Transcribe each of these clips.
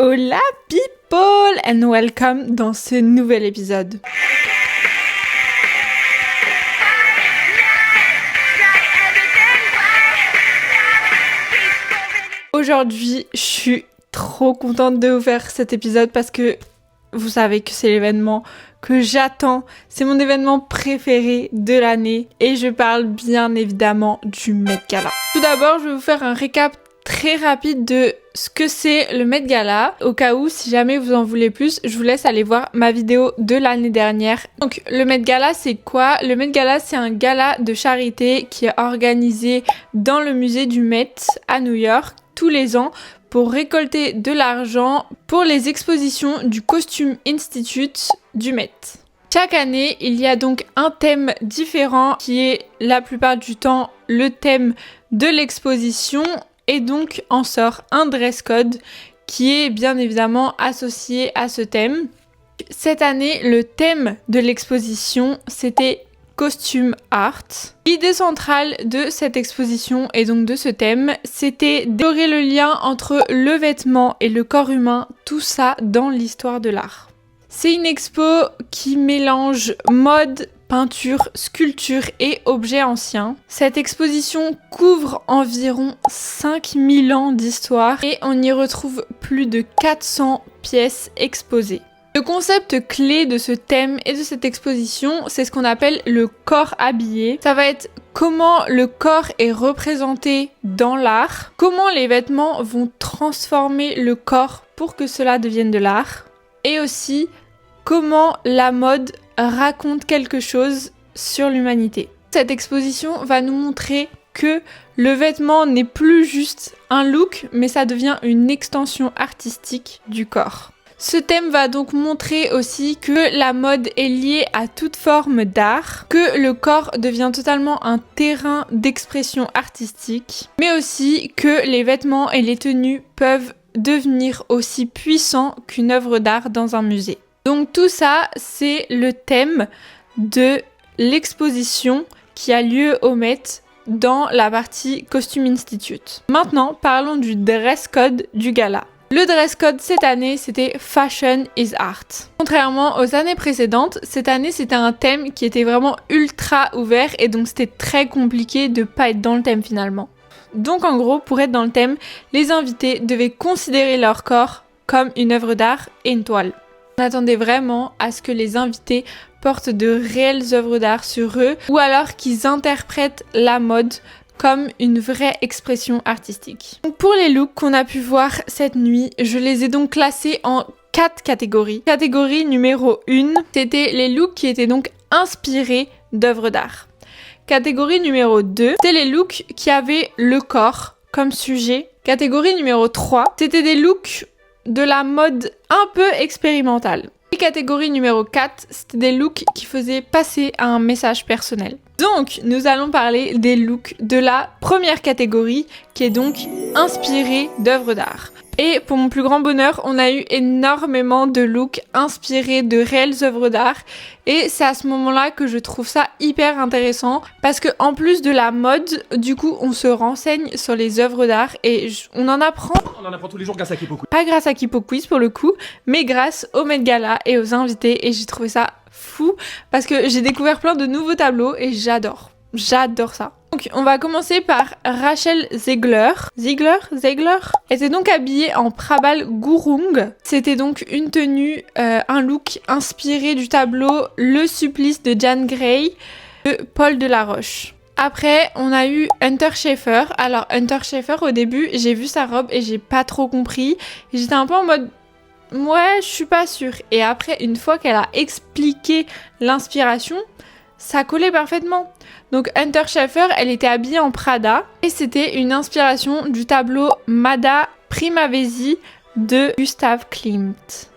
Hola people and welcome dans ce nouvel épisode. Aujourd'hui, je suis trop contente de vous faire cet épisode parce que vous savez que c'est l'événement que j'attends. C'est mon événement préféré de l'année et je parle bien évidemment du Met Gala. Tout d'abord, je vais vous faire un récap très rapide de ce que c'est le Met Gala. Au cas où, si jamais vous en voulez plus, je vous laisse aller voir ma vidéo de l'année dernière. Donc, le Met Gala, c'est quoi? Le Met Gala, c'est un gala de charité qui est organisé dans le musée du Met à New York tous les ans pour récolter de l'argent pour les expositions du Costume Institute du Met. Chaque année, il y a donc un thème différent qui est la plupart du temps le thème de l'exposition et donc en sort un dress code qui est bien évidemment associé à ce thème. Cette année, le thème de l'exposition, c'était Costume Art. L'idée centrale de cette exposition et donc de ce thème, c'était d'explorer le lien entre le vêtement et le corps humain, tout ça dans l'histoire de l'art. C'est une expo qui mélange mode, peinture, sculpture et objets anciens. Cette exposition couvre environ 5000 ans d'histoire et on y retrouve plus de 400 pièces exposées. Le concept clé de ce thème et de cette exposition, c'est ce qu'on appelle le corps habillé. Ça va être comment le corps est représenté dans l'art, comment les vêtements vont transformer le corps pour que cela devienne de l'art, et aussi comment la mode raconte quelque chose sur l'humanité. Cette exposition va nous montrer que le vêtement n'est plus juste un look, mais ça devient une extension artistique du corps. Ce thème va donc montrer aussi que la mode est liée à toute forme d'art, que le corps devient totalement un terrain d'expression artistique, mais aussi que les vêtements et les tenues peuvent devenir aussi puissants qu'une œuvre d'art dans un musée. Donc tout ça, c'est le thème de l'exposition qui a lieu au Met dans la partie Costume Institute. Maintenant, parlons du dress code du gala. Le dress code cette année, c'était Fashion is Art. Contrairement aux années précédentes, cette année, c'était un thème qui était vraiment ultra ouvert et donc c'était très compliqué de pas être dans le thème finalement. Donc en gros, pour être dans le thème, les invités devaient considérer leur corps comme une œuvre d'art et une toile. On attendait vraiment à ce que les invités portent de réelles œuvres d'art sur eux ou alors qu'ils interprètent la mode comme une vraie expression artistique. Donc pour les looks qu'on a pu voir cette nuit, je les ai donc classés en 4 catégories. Catégorie numéro 1, c'était les looks qui étaient donc inspirés d'œuvres d'art. Catégorie numéro 2, c'était les looks qui avaient le corps comme sujet. Catégorie numéro 3, c'était des looks de la mode un peu expérimentale. Et catégorie numéro 4, c'était des looks qui faisaient passer un message personnel. Donc, nous allons parler des looks de la première catégorie, qui est donc inspirée d'œuvres d'art. Et pour mon plus grand bonheur, on a eu énormément de looks inspirés de réelles œuvres d'art. Et c'est à ce moment-là que je trouve ça hyper intéressant. Parce que en plus de la mode, du coup, on se renseigne sur les œuvres d'art et on en apprend. On en apprend tous les jours grâce à Kipo Quiz. Pas grâce à Kipo Quiz pour le coup, mais grâce au Met Gala et aux invités. Et j'ai trouvé ça fou parce que j'ai découvert plein de nouveaux tableaux et j'adore. J'adore ça. Donc on va commencer par Rachel Zegler. Zegler Elle était donc habillée en Prabal Gurung. C'était donc une tenue, un look inspiré du tableau Le Supplice de Jan Gray de Paul Delaroche. Après, on a eu Hunter Schafer. Alors Hunter Schafer, au début, j'ai vu sa robe et j'ai pas trop compris. J'étais un peu en mode ouais, je suis pas sûre. Et après, une fois qu'elle a expliqué l'inspiration, ça collait parfaitement. Donc Hunter Schafer, elle était habillée en Prada et c'était une inspiration du tableau Mada Primavesi de Gustav Klimt.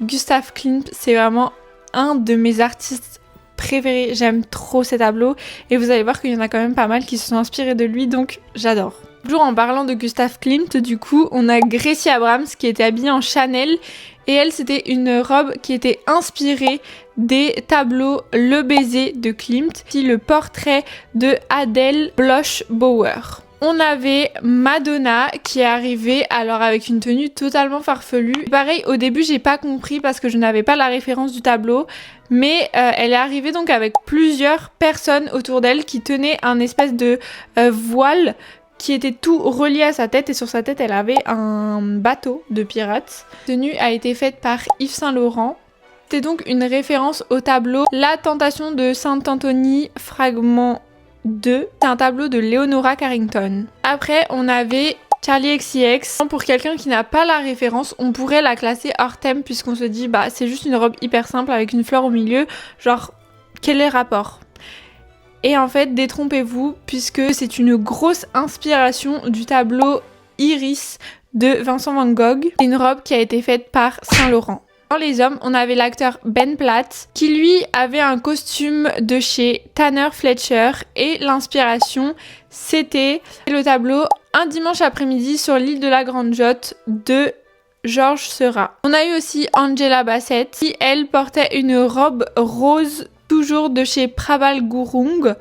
Gustav Klimt, c'est vraiment un de mes artistes préférés. J'aime trop ces tableaux et vous allez voir qu'il y en a quand même pas mal qui se sont inspirés de lui, donc j'adore. Toujours en parlant de Gustav Klimt, du coup, on a Gracie Abrams qui était habillée en Chanel et elle, c'était une robe qui était inspirée des tableaux Le Baiser de Klimt, puis le portrait de Adele Bloch-Bauer. On avait Madonna qui est arrivée alors avec une tenue totalement farfelue. Pareil, au début j'ai pas compris parce que je n'avais pas la référence du tableau, mais elle est arrivée donc avec plusieurs personnes autour d'elle qui tenaient un espèce de voile qui était tout relié à sa tête, et sur sa tête elle avait un bateau de pirates. La tenue a été faite par Yves Saint Laurent. C'était donc une référence au tableau La Tentation de Saint-Anthony, fragment 2. C'est un tableau de Leonora Carrington. Après, on avait Charli XCX. Pour quelqu'un qui n'a pas la référence, on pourrait la classer hors thème puisqu'on se dit bah c'est juste une robe hyper simple avec une fleur au milieu. Genre, quel est le rapport ? Et en fait, détrompez-vous puisque c'est une grosse inspiration du tableau Iris de Vincent Van Gogh. C'est une robe qui a été faite par Saint Laurent. Dans les hommes, on avait l'acteur Ben Platt qui lui avait un costume de chez Tanner Fletcher et l'inspiration c'était le tableau Un dimanche après-midi sur l'île de la Grande Jotte de Georges Seurat. On a eu aussi Angela Bassett qui elle portait une robe rose toujours de chez Prabal Gurung.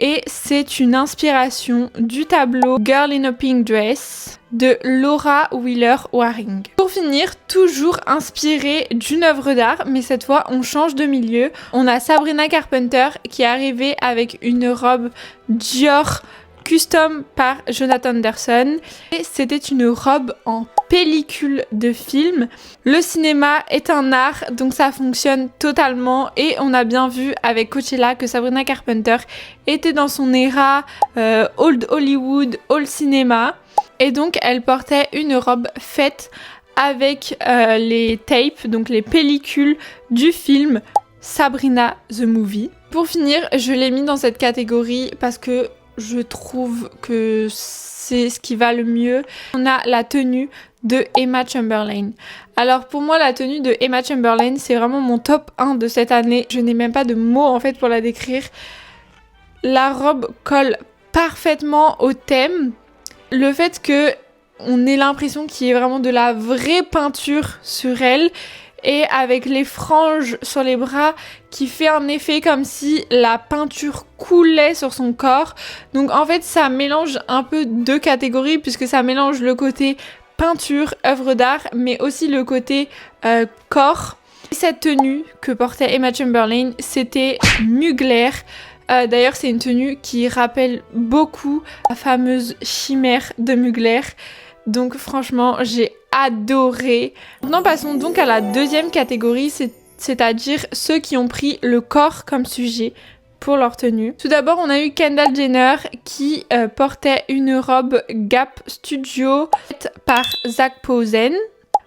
Et c'est une inspiration du tableau Girl in a Pink Dress de Laura Wheeler Waring. Pour finir, toujours inspiré d'une œuvre d'art, mais cette fois on change de milieu. On a Sabrina Carpenter qui est arrivée avec une robe Dior custom par Jonathan Anderson. Et c'était une robe en pellicule de film. Le cinéma est un art, donc ça fonctionne totalement. Et on a bien vu avec Coachella que Sabrina Carpenter était dans son era Old Hollywood, Old Cinéma. Et donc elle portait une robe faite avec les tapes, donc les pellicules du film Sabrina the Movie. Pour finir, je l'ai mis dans cette catégorie parce que je trouve que c'est ce qui va le mieux. On a la tenue de Emma Chamberlain. Alors pour moi, la tenue de Emma Chamberlain, c'est vraiment mon top 1 de cette année. Je n'ai même pas de mots en fait pour la décrire. La robe colle parfaitement au thème. Le fait que on ait l'impression qu'il y ait vraiment de la vraie peinture sur elle, et avec les franges sur les bras qui fait un effet comme si la peinture coulait sur son corps. Donc en fait ça mélange un peu deux catégories puisque ça mélange le côté peinture, œuvre d'art, mais aussi le côté corps. Cette tenue que portait Emma Chamberlain, c'était Mugler. D'ailleurs c'est une tenue qui rappelle beaucoup la fameuse chimère de Mugler. Donc franchement j'ai adoré. Maintenant passons donc à la deuxième catégorie, c'est-à-dire ceux qui ont pris le corps comme sujet pour leur tenue. Tout d'abord on a eu Kendall Jenner qui portait une robe Gap Studio faite par Zac Posen.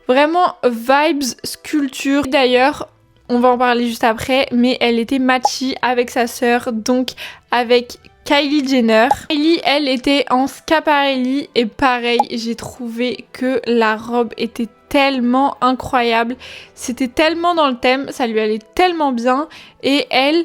Vraiment vibes sculpture. D'ailleurs on va en parler juste après, mais elle était matchie avec sa sœur, donc avec Kylie Jenner. Kylie, elle, était en Schiaparelli et pareil, j'ai trouvé que la robe était tellement incroyable. C'était tellement dans le thème, ça lui allait tellement bien. Et elle,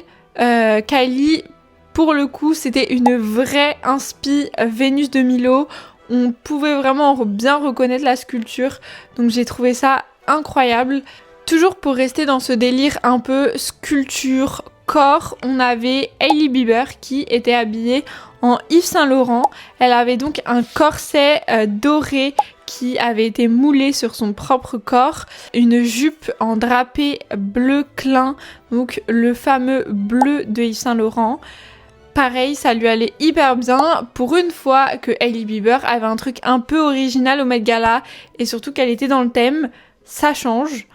Kylie, pour le coup, c'était une vraie inspi Vénus de Milo. On pouvait vraiment bien reconnaître la sculpture. Donc j'ai trouvé ça incroyable. Toujours pour rester dans ce délire un peu sculpture, corps, on avait Hailey Bieber qui était habillée en Yves Saint Laurent. Elle avait donc un corset doré qui avait été moulé sur son propre corps, une jupe en drapé bleu clin, donc le fameux bleu de Yves Saint Laurent. Pareil, ça lui allait hyper bien. Pour une fois que Hailey Bieber avait un truc un peu original au Met Gala et surtout qu'elle était dans le thème, ça change.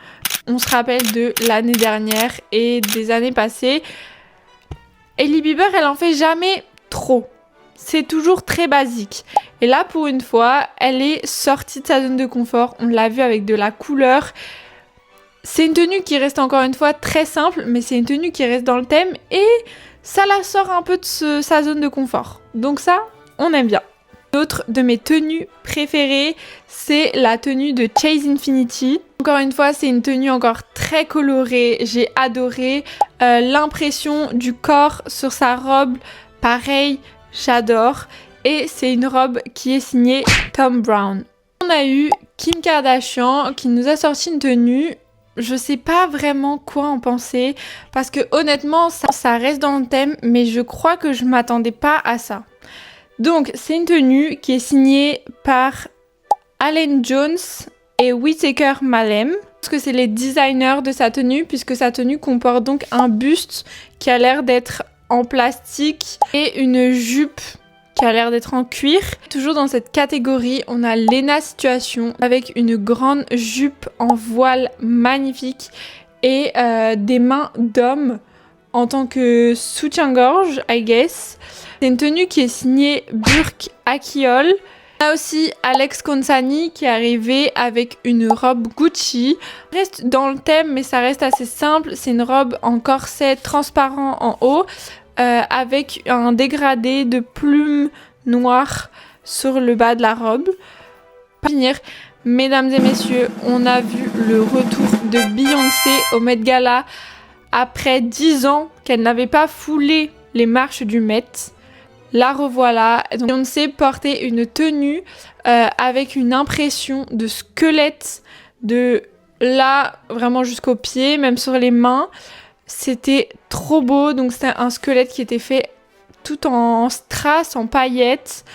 On se rappelle de l'année dernière et des années passées. Hailey Bieber, elle en fait jamais trop. C'est toujours très basique. Et là, pour une fois, elle est sortie de sa zone de confort. On l'a vu avec de la couleur. C'est une tenue qui reste encore une fois très simple, mais c'est une tenue qui reste dans le thème et ça la sort un peu de sa zone de confort. Donc ça, on aime bien. L'autre de mes tenues préférées, c'est la tenue de Chase Infinity. Encore une fois, c'est une tenue encore très colorée. J'ai adoré l'impression du corps sur sa robe. Pareil, j'adore. Et c'est une robe qui est signée Thom Browne. On a eu Kim Kardashian qui nous a sorti une tenue. Je sais pas vraiment quoi en penser parce que honnêtement, ça reste dans le thème, mais je crois que je m'attendais pas à ça. Donc c'est une tenue qui est signée par Allen Jones et Whitaker Malem. Parce que c'est les designers de sa tenue, puisque sa tenue comporte donc un buste qui a l'air d'être en plastique et une jupe qui a l'air d'être en cuir. Toujours dans cette catégorie, on a Lena Situation avec une grande jupe en voile magnifique et des mains d'homme en tant que soutien-gorge, I guess. C'est une tenue qui est signée Burke Akiol. On a aussi Alex Consani qui est arrivé avec une robe Gucci. Ça reste dans le thème, mais ça reste assez simple. C'est une robe en corset transparent en haut, avec un dégradé de plumes noires sur le bas de la robe. Pour finir, mesdames et messieurs, on a vu le retour de Beyoncé au Met Gala après 10 ans qu'elle n'avait pas foulé les marches du Met. La revoilà. Donc, Beyoncé portait une tenue avec une impression de squelette de là vraiment jusqu'aux pieds, même sur les mains. C'était trop beau. Donc c'était un squelette qui était fait tout en strass, en paillettes.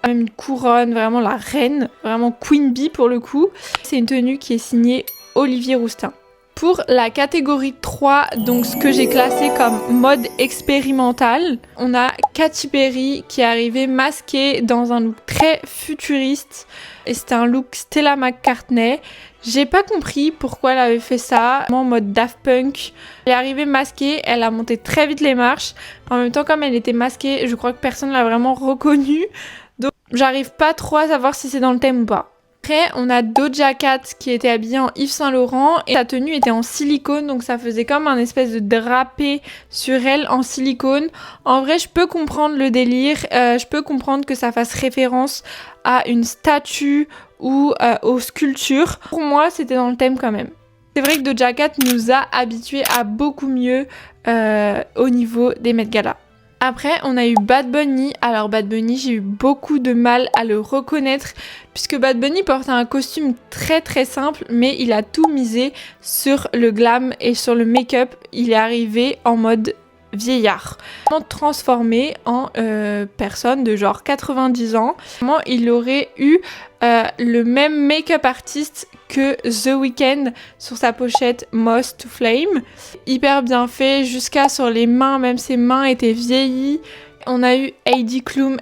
Même une couronne, vraiment la reine, vraiment Queen Bee pour le coup. C'est une tenue qui est signée Olivier Rousteing. Pour la catégorie 3, donc ce que j'ai classé comme mode expérimental, on a Katy Perry qui est arrivée masquée dans un look très futuriste. Et c'était un look Stella McCartney. J'ai pas compris pourquoi elle avait fait ça, en mode Daft Punk. Elle est arrivée masquée, elle a monté très vite les marches. En même temps, comme elle était masquée, je crois que personne l'a vraiment reconnue. Donc j'arrive pas trop à savoir si c'est dans le thème ou pas. Après, on a Doja Cat qui était habillée en Yves Saint Laurent et sa tenue était en silicone, donc ça faisait comme un espèce de drapé sur elle en silicone. En vrai, je peux comprendre le délire, je peux comprendre que ça fasse référence à une statue ou aux sculptures. Pour moi, c'était dans le thème quand même. C'est vrai que Doja Cat nous a habitués à beaucoup mieux au niveau des Met Gala. Après, on a eu Bad Bunny. Alors Bad Bunny, j'ai eu beaucoup de mal à le reconnaître puisque Bad Bunny portait un costume très très simple, mais il a tout misé sur le glam et sur le make-up. Il est arrivé en mode vieillard, transformé en personne de genre 90 ans. Il aurait eu le même make-up artiste que The Weeknd sur sa pochette Moth to Flame. Hyper bien fait, jusqu'à sur les mains, même ses mains étaient vieillies. On a eu Heidi Klum,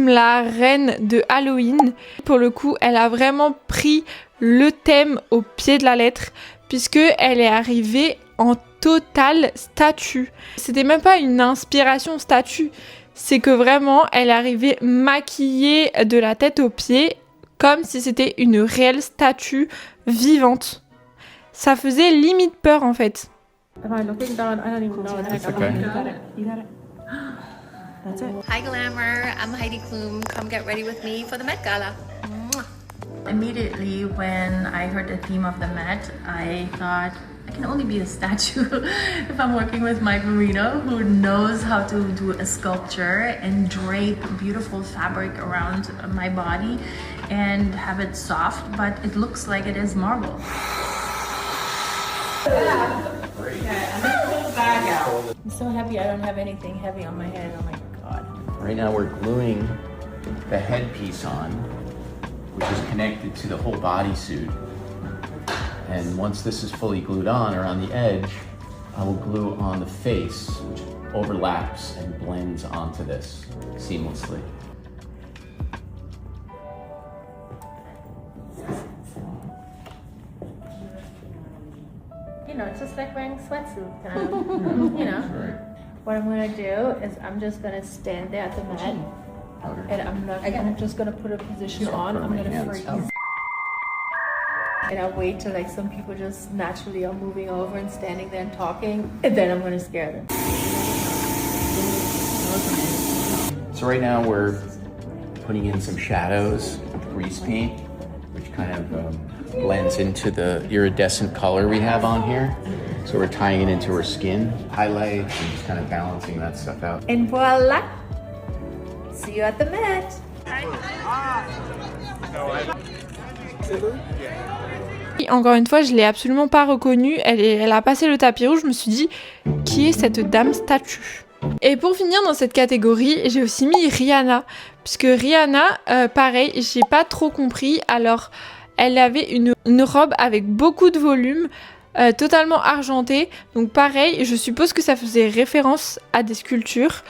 la reine de Halloween. Pour le coup, elle a vraiment pris le thème au pied de la lettre, puisque elle est arrivée en totale statue. C'était même pas une inspiration statue, c'est que vraiment, elle est arrivée maquillée de la tête aux pieds, comme si c'était une réelle statue vivante. Ça faisait limite peur en fait. That's okay. That's it. Hi Glamour, I'm Heidi Klum. Come get ready with me for the Met Gala. Mwah. Immediately when I heard the theme of the Met, I thought I can only be a statue if I'm working with Mike Marino, who knows how to do a sculpture and drape beautiful fabric around my body and have it soft, but it looks like it is marble. I'm so happy I don't have anything heavy on my head. Oh my God. Right now we're gluing the headpiece on, which is connected to the whole bodysuit. And once this is fully glued on around the edge, I will glue on the face, which overlaps and blends onto this seamlessly. You know, it's just like wearing a sweatsuit, kind of, you know. Right. What I'm gonna do is I'm just gonna stand there at the mat, and I'm just gonna put a position on. I'm gonna freeze. And I'll wait till like some people just naturally are moving over and standing there and talking, and then I'm gonna scare them. So right now we're putting in some shadows with grease paint, which kind of blends into the iridescent color we have on here. So we're tying it into her skin, highlights, and just kind of balancing that stuff out. And voila! See you at the Met. Encore une fois, je l'ai absolument pas reconnue. Elle a passé le tapis rouge. Je me suis dit, qui est cette dame statue ? Et pour finir dans cette catégorie, j'ai aussi mis Rihanna. Puisque Rihanna, pareil, j'ai pas trop compris. Alors, elle avait une robe avec beaucoup de volume, totalement argentée. Donc pareil, je suppose que ça faisait référence à des sculptures.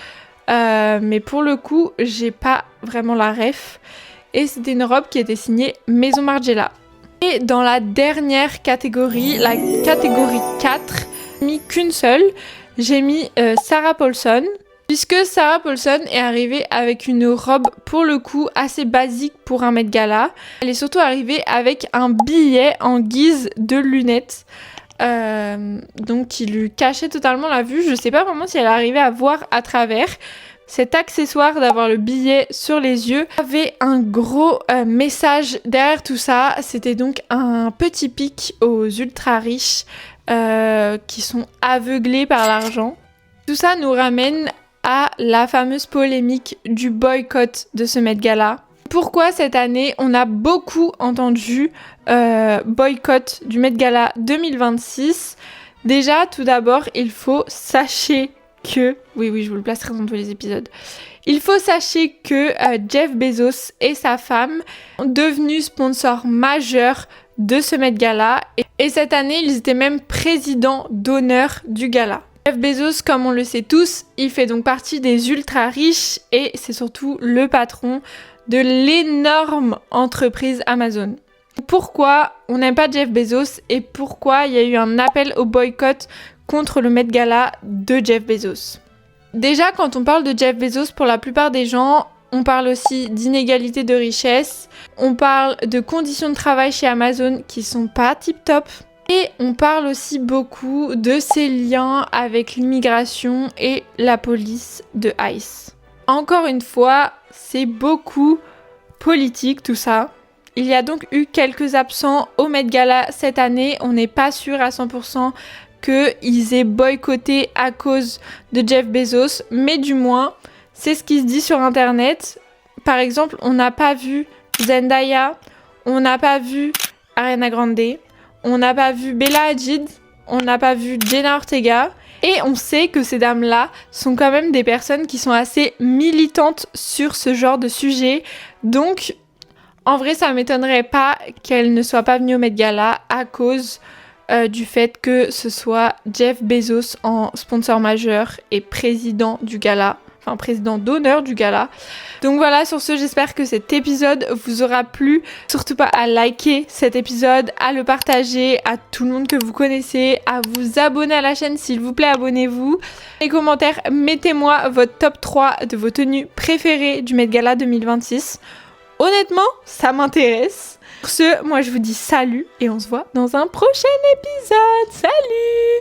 Mais pour le coup, j'ai pas vraiment la ref. Et c'était une robe qui était signée Maison Margiela. Et dans la dernière catégorie, la catégorie 4, j'ai mis qu'une seule. J'ai mis Sarah Paulson. Puisque Sarah Paulson est arrivée avec une robe pour le coup assez basique pour un Met Gala. Elle est surtout arrivée avec un billet en guise de lunettes. Donc qui lui cachait totalement la vue. Je sais pas vraiment si elle arrivait à voir à travers. Cet accessoire d'avoir le billet sur les yeux avait un gros message derrière tout ça. C'était donc un petit pic aux ultra riches qui sont aveuglés par l'argent. Tout ça nous ramène à la fameuse polémique du boycott de ce Met Gala. Pourquoi cette année on a beaucoup entendu boycott du Met Gala 2026? Déjà, tout d'abord, il faut sachez que... Oui, je vous le placerai dans tous les épisodes. Il faut sachez que Jeff Bezos et sa femme sont devenus sponsors majeurs de ce Met Gala. Et cette année, ils étaient même présidents d'honneur du gala. Jeff Bezos, comme on le sait tous, il fait donc partie des ultra riches et c'est surtout le patron de l'énorme entreprise Amazon. Pourquoi on n'aime pas Jeff Bezos et pourquoi il y a eu un appel au boycott contre le Met Gala de Jeff Bezos? Déjà, quand on parle de Jeff Bezos, pour la plupart des gens, on parle aussi d'inégalité de richesse, on parle de conditions de travail chez Amazon qui sont pas tip-top. Et on parle aussi beaucoup de ses liens avec l'immigration et la police de ICE. Encore une fois, c'est beaucoup politique tout ça. Il y a donc eu quelques absents au Met Gala cette année. On n'est pas sûr à 100% qu'ils aient boycotté à cause de Jeff Bezos. Mais du moins, c'est ce qui se dit sur Internet. Par exemple, on n'a pas vu Zendaya, on n'a pas vu Ariana Grande, on n'a pas vu Bella Hadid, on n'a pas vu Jenna Ortega. Et on sait que ces dames-là sont quand même des personnes qui sont assez militantes sur ce genre de sujet. Donc, en vrai, ça ne m'étonnerait pas qu'elles ne soient pas venues au Met Gala à cause du fait que ce soit Jeff Bezos en sponsor majeur et président du gala. Enfin, président d'honneur du gala. Donc voilà, sur ce, j'espère que cet épisode vous aura plu. Surtout pas à liker cet épisode, à le partager à tout le monde que vous connaissez, à vous abonner à la chaîne, s'il vous plaît, abonnez-vous. Dans les commentaires, mettez-moi votre top 3 de vos tenues préférées du Met Gala 2026. Honnêtement, ça m'intéresse. Sur ce, moi je vous dis salut et on se voit dans un prochain épisode. Salut!